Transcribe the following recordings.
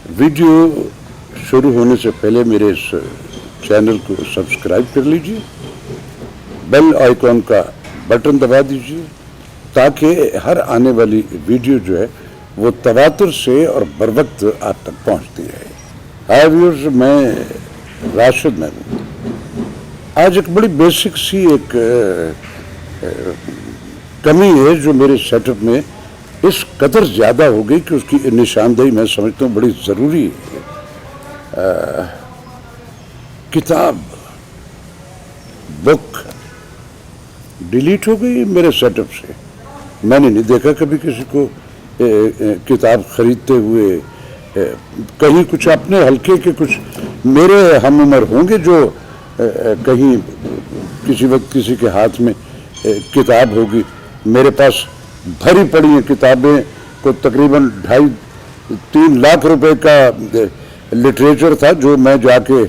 Video شروع ہونے سے پہلے میرے اس چینل کو سبسکرائب کر لیجئے، بیل آئیکن کا بٹن دبا دیجئے تاکہ ہر آنے والی ویڈیو جو ہے وہ تواتر سے اور بروقت آپ تک پہنچتی رہے۔ ہائی ویورز، میں راشد محمود۔ آج ایک بڑی بیسک سی ایک کمی ہے جو میرے سیٹ اپ میں اس قدر زیادہ ہو گئی کہ اس کی نشاندہی میں سمجھتا ہوں بڑی ضروری ہے۔ کتاب، بک ڈیلیٹ ہو گئی میرے سیٹ اپ سے۔ میں نے نہیں دیکھا کبھی کسی کو کتاب خریدتے ہوئے۔ کہیں کچھ اپنے حلقے کے کچھ میرے ہم عمر ہوں گے جو کہیں کسی وقت کسی کے ہاتھ میں کتاب ہوگی۔ میرے پاس بھری پڑی ہیں کتابیں، کو تقریباً 2.5-3 لاکھ روپے کا لٹریچر تھا جو میں جا کے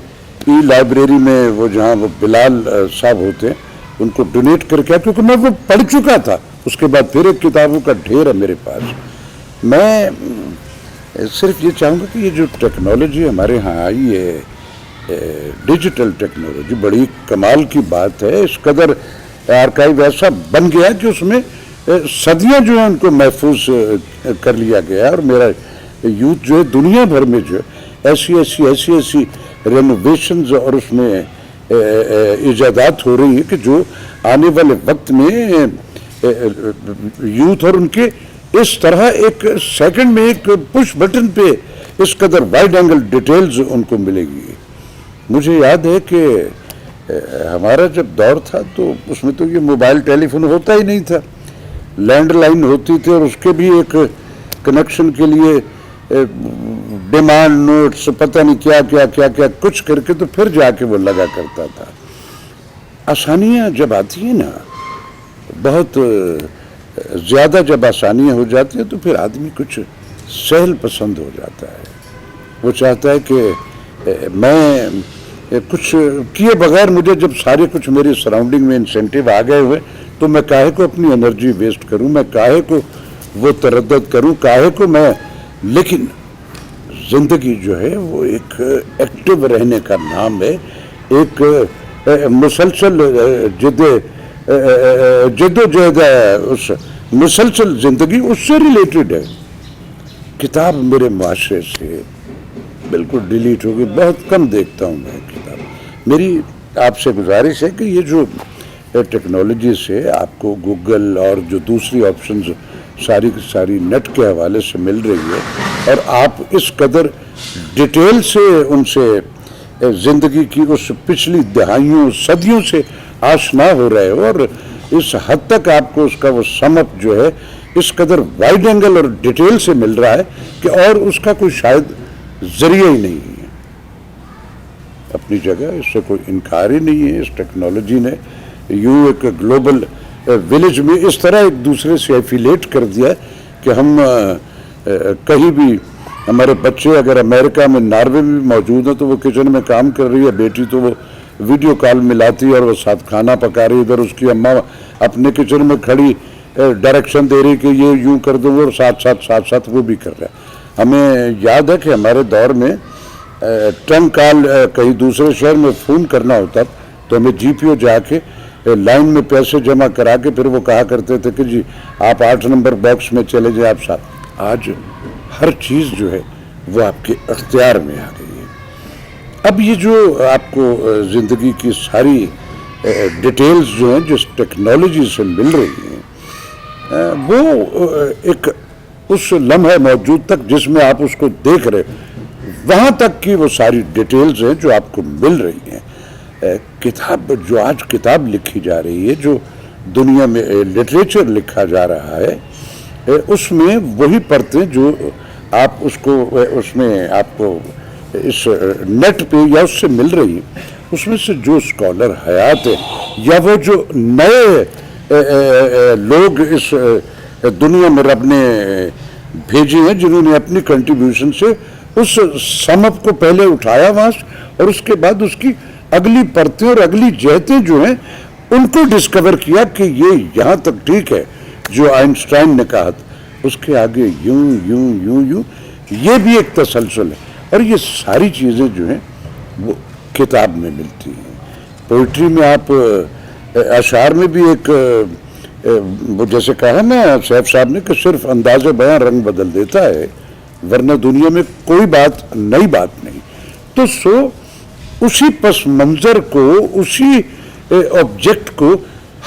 ای لائبریری میں وہ جہاں وہ بلال صاحب ہوتے ہیں ان کو ڈونیٹ کر کے، کیونکہ میں وہ پڑھ چکا تھا۔ اس کے بعد پھر ایک کتابوں کا ڈھیر ہے میرے پاس۔ میں صرف یہ چاہوں گا کہ یہ جو ٹیکنالوجی ہمارے ہاں آئی ہے، ڈیجیٹل ٹیکنالوجی، بڑی کمال کی بات ہے۔ اس قدر آرکائیو ایسا بن گیا کہ اس میں صدیاں جو ہیں ان کو محفوظ کر لیا گیا ہے، اور میرا یوتھ جو ہے دنیا بھر میں جو ہے ایسی رینوویشنز اور اس میں ایجادات ہو رہی ہیں کہ جو آنے والے وقت میں یوتھ اور ان کے اس طرح ایک سیکنڈ میں ایک پش بٹن پہ اس قدر وائڈ اینگل ڈیٹیلز ان کو ملے گی۔ مجھے یاد ہے کہ ہمارا جب دور تھا تو اس میں تو یہ موبائل ٹیلی فون ہوتا ہی نہیں تھا، لینڈ لائن ہوتی تھی، اور اس کے بھی ایک کنیکشن کے لیے ڈیمانڈ نوٹس پتہ نہیں کیا کچھ کر کے تو پھر جا کے وہ لگا کرتا تھا۔ آسانیاں جب آتی ہیں نا، بہت زیادہ جب آسانیاں ہو جاتی ہیں تو پھر آدمی کچھ سہل پسند ہو جاتا ہے۔ وہ چاہتا ہے کہ میں کچھ کیے بغیر، مجھے جب سارے کچھ میری سراؤنڈنگ میں انسینٹیو آ گئے ہوئے تو میں کاہے کو اپنی انرجی ویسٹ کروں، میں کاہے کو وہ تردد کروں، کاہے کو میں۔ لیکن زندگی جو ہے وہ ایک ایکٹیو رہنے کا نام ہے، ایک مسلسل جد و جہد ہے، اس مسلسل زندگی اس سے ریلیٹڈ ہے۔ کتاب میرے معاشرے سے بالکل ڈیلیٹ ہو گئی، بہت کم دیکھتا ہوں میں کتاب۔ میری آپ سے گزارش ہے کہ یہ جو ٹیکنالوجی سے آپ کو گوگل اور جو دوسری آپشنز ساری کی ساری نیٹ کے حوالے سے مل رہی ہے، اور آپ اس قدر ڈیٹیل سے ان سے زندگی کی اس پچھلی دہائیوں صدیوں سے آشنا ہو رہے ہو، اور اس حد تک آپ کو اس کا وہ سم اپ جو ہے اس قدر وائڈ اینگل اور ڈیٹیل سے مل رہا ہے کہ اور اس کا کوئی شاید ذریعہ ہی نہیں ہے۔ اپنی جگہ اس سے کوئی انکار ہی نہیں ہے۔ اس ٹیکنالوجی نے یوں ایک گلوبل ولیج میں اس طرح ایک دوسرے سے ایفیلیٹ کر دیا کہ ہم کہیں بھی، ہمارے بچے اگر امریکہ میں ناروے میں موجود ہیں تو وہ کچن میں کام کر رہی ہے، بیٹی تو وہ ویڈیو کال ملاتی ہے اور وہ ساتھ کھانا پکا رہی ہے، ادھر اس کی اماں اپنے کچن میں کھڑی ڈائریکشن دے رہی کہ یہ یوں کر دو، اور ساتھ وہ بھی کر رہا ہے۔ ہمیں یاد ہے کہ ہمارے دور میں ٹرنک کال کہیں دوسرے شہر میں فون کرنا ہوتا تو ہمیں جی پی او جا کے لائن میں پیسے جمع کرا کے پھر وہ کہا کرتے تھے کہ جی آپ 8 نمبر باکس میں چلے جائیں آپ صاحب۔ آج ہر چیز جو ہے وہ آپ کے اختیار میں آ گئی ہے۔ اب یہ جو آپ کو زندگی کی ساری ڈیٹیلز جو ہیں جس ٹیکنالوجی سے مل رہی ہیں، وہ ایک اس لمحے موجود تک جس میں آپ اس کو دیکھ رہے، وہاں تک کی وہ ساری ڈیٹیلز ہیں جو آپ کو مل رہی ہیں۔ کتاب، جو آج کتاب لکھی جا رہی ہے، جو دنیا میں لٹریچر لکھا جا رہا ہے، اس میں وہی پرتیں جو آپ اس کو اس میں آپ کو اس نیٹ پہ یا اس سے مل رہی ہیں، اس میں سے جو اسکالر حیات ہے یا وہ جو نئے لوگ اس دنیا میں رب نے بھیجے ہیں جنہوں نے اپنی کنٹریبیوشن سے اس سم اپ کو پہلے اٹھایا وہاں سے، اور اس کے بعد اس کی اگلی پرتیں اور اگلی جہتیں جو ہیں ان کو ڈسکور کیا کہ یہ یہاں تک ٹھیک ہے جو آئنسٹائن نے کہا تھا، اس کے آگے یوں یوں یوں یوں یہ بھی ایک تسلسل ہے. اور یہ ساری چیزیں جو ہیں وہ کتاب میں ملتی ہیں. پوئٹری میں آپ اشعار میں بھی ایک وہ جیسے کہا نا سیف صاحب نے کہ صرف انداز بیان رنگ بدل دیتا ہے ورنہ دنیا میں کوئی بات نئی بات نہیں. تو اسی پس منظر کو اسی آبجیکٹ کو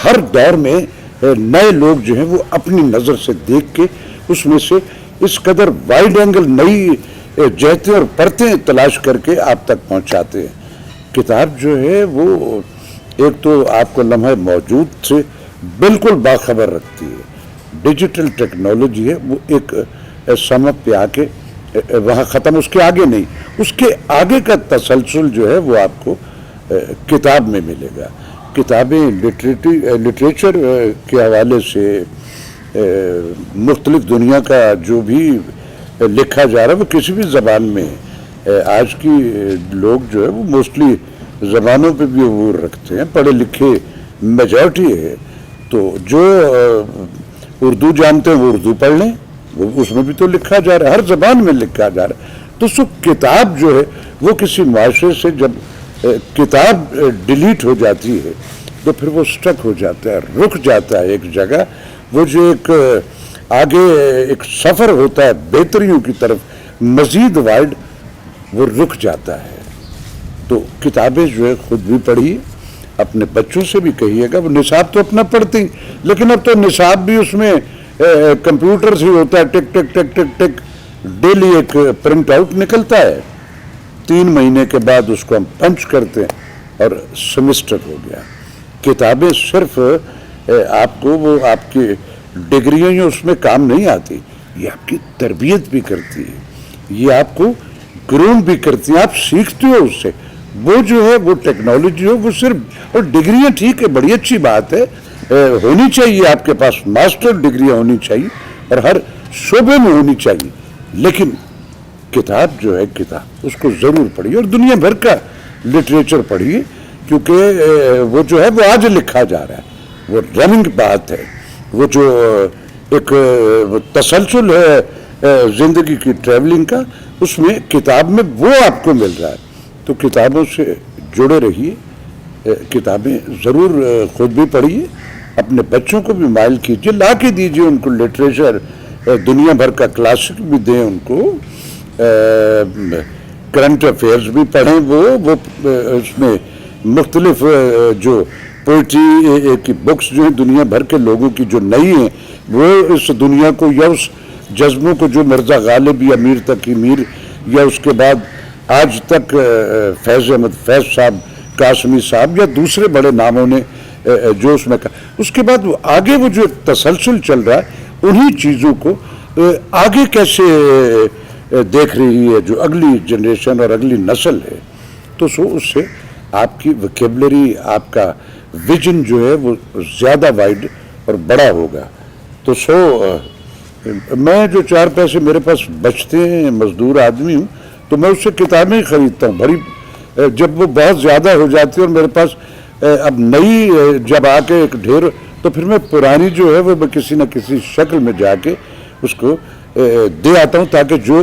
ہر دور میں نئے لوگ جو ہیں وہ اپنی نظر سے دیکھ کے اس میں سے اس قدر وائڈ اینگل نئی جہتیں اور پرتیں تلاش کر کے آپ تک پہنچاتے ہیں. کتاب جو ہے وہ ایک تو آپ کو لمحہ موجود سے بالکل باخبر رکھتی ہے. ڈیجیٹل ٹیکنالوجی ہے وہ ایک سمت پہ آ کے وہاں ختم, اس کے آگے نہیں, اس کے آگے کا تسلسل جو ہے وہ آپ کو کتاب میں ملے گا. کتابیں لٹریچر کے حوالے سے مختلف دنیا کا جو بھی لکھا جا رہا ہے وہ کسی بھی زبان میں آج کی لوگ جو ہے وہ موسٹلی زبانوں پہ بھی عبور رکھتے ہیں, پڑھے لکھے میجورٹی ہے. تو جو اردو جانتے ہیں وہ اردو پڑھ لیں, اس میں بھی تو لکھا جا رہا ہے, ہر زبان میں لکھا جا رہا ہے. تو کتاب جو ہے وہ کسی معاشرے سے جب کتاب ڈیلیٹ ہو جاتی ہے تو پھر وہ سٹک ہو جاتا ہے, رک جاتا ہے ایک جگہ. وہ جو ایک آگے ایک سفر ہوتا ہے بہتریوں کی طرف مزید وائڈ, وہ رک جاتا ہے. تو کتابیں جو ہے خود بھی پڑھیے, اپنے بچوں سے بھی کہیے گا. وہ نصاب تو اپنا پڑھتے ہیں لیکن اب تو نصاب بھی اس میں کمپیوٹر سے ہوتا ہے, ٹک ٹک ٹک ٹک ٹک ڈیلی ایک پرنٹ آؤٹ نکلتا ہے. 3 مہینے کے بعد اس کو ہم پنچ کرتے ہیں اور سیمسٹر ہو گیا. کتابیں صرف آپ کو وہ آپ کی ڈگریاں اس میں کام نہیں آتی, یہ آپ کی تربیت بھی کرتی ہے, یہ آپ کو گروم بھی کرتی ہیں, آپ سیکھتے ہو اس سے. وہ جو ہے وہ ٹیکنالوجی ہو وہ صرف, اور ڈگریاں ٹھیک ہے بڑی اچھی بات ہے, ہونی چاہیے آپ کے پاس ماسٹر ڈگریاں ہونی چاہیے اور ہر شعبے میں ہونی چاہیے. لیکن کتاب جو ہے کتاب اس کو ضرور پڑھیے اور دنیا بھر کا لٹریچر پڑھیے, کیونکہ وہ جو ہے وہ آج لکھا جا رہا ہے, وہ رننگ بات ہے, وہ جو ایک تسلسل ہے زندگی کی ٹریولنگ کا, اس میں کتاب میں وہ آپ کو مل رہا ہے. تو کتابوں سے جڑے رہیے, کتابیں ضرور خود بھی پڑھیے, اپنے بچوں کو بھی مائل کیجیے, لا کے دیجیے ان کو لٹریچر, دنیا بھر کا کلاسک بھی دیں ان کو, کرنٹ افیئرز بھی پڑھیں. وہ اس میں مختلف جو پوئٹری کی بکس جو ہیں دنیا بھر کے لوگوں کی جو نئی ہیں وہ اس دنیا کو یا اس جذبوں کو جو مرزا غالب یا میر تقی میر یا اس کے بعد آج تک فیض احمد فیض صاحب, قاسمی صاحب یا دوسرے بڑے ناموں نے جو اس میں کہا, اس کے بعد وہ آگے وہ جو تسلسل چل رہا ہے انہی چیزوں کو آگے کیسے دیکھ رہی ہے جو اگلی جنریشن اور اگلی نسل ہے. تو اس سے آپ کی ویکیبلری, آپ کا ویژن جو ہے وہ زیادہ وائڈ اور بڑا ہوگا. تو میں جو 4 پیسے میرے پاس بچتے ہیں, مزدور آدمی ہوں, تو میں اس سے کتابیں ہی خریدتا ہوں. بڑی جب وہ بہت زیادہ ہو جاتی ہے اور میرے پاس اب نئی جب آ کے ایک ڈھیر, تو پھر میں پرانی جو ہے وہ کسی نہ کسی شکل میں جا کے اس کو دے آتا ہوں تاکہ جو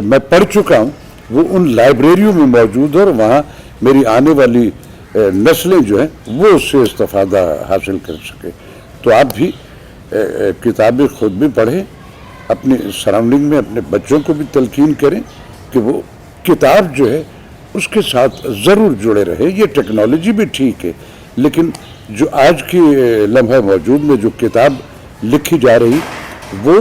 میں پڑھ چکا ہوں وہ ان لائبریریوں میں موجود ہے اور وہاں میری آنے والی نسلیں جو ہیں وہ اس سے استفادہ حاصل کر سکے. تو آپ بھی کتابیں خود بھی پڑھیں, اپنے سراؤنڈنگ میں اپنے بچوں کو بھی تلقین کریں کہ وہ کتاب جو ہے اس کے ساتھ ضرور جڑے رہے. یہ ٹیکنالوجی بھی ٹھیک ہے لیکن جو آج کی لمحہ موجود میں جو کتاب لکھی جا رہی وہ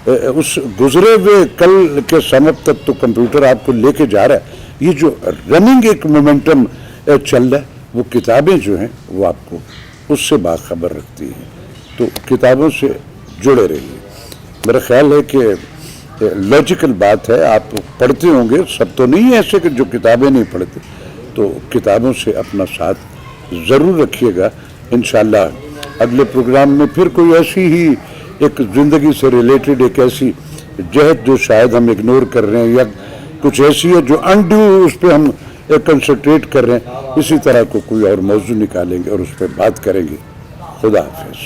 اس گزرے ہوئے کل کے سمت تک تو کمپیوٹر آپ کو لے کے جا رہا ہے. یہ جو رننگ ایک مومنٹم چل رہا ہے وہ کتابیں جو ہیں وہ آپ کو اس سے باخبر رکھتی ہیں. تو کتابوں سے جڑے رہیے. میرا خیال ہے کہ لاجیکل بات ہے, آپ پڑھتے ہوں گے, سب تو نہیں ایسے کہ جو کتابیں نہیں پڑھتے, تو کتابوں سے اپنا ساتھ ضرور رکھیے گا. انشاءاللہ اگلے پروگرام میں پھر کوئی ایسی ہی ایک زندگی سے ریلیٹڈ ایک ایسی جہت جو شاید ہم اگنور کر رہے ہیں یا کچھ ایسی ہے جو انڈو اس پہ ہم کنسنٹریٹ کر رہے ہیں, اسی طرح کو کوئی اور موضوع نکالیں گے اور اس پہ بات کریں گے. خدا حافظ.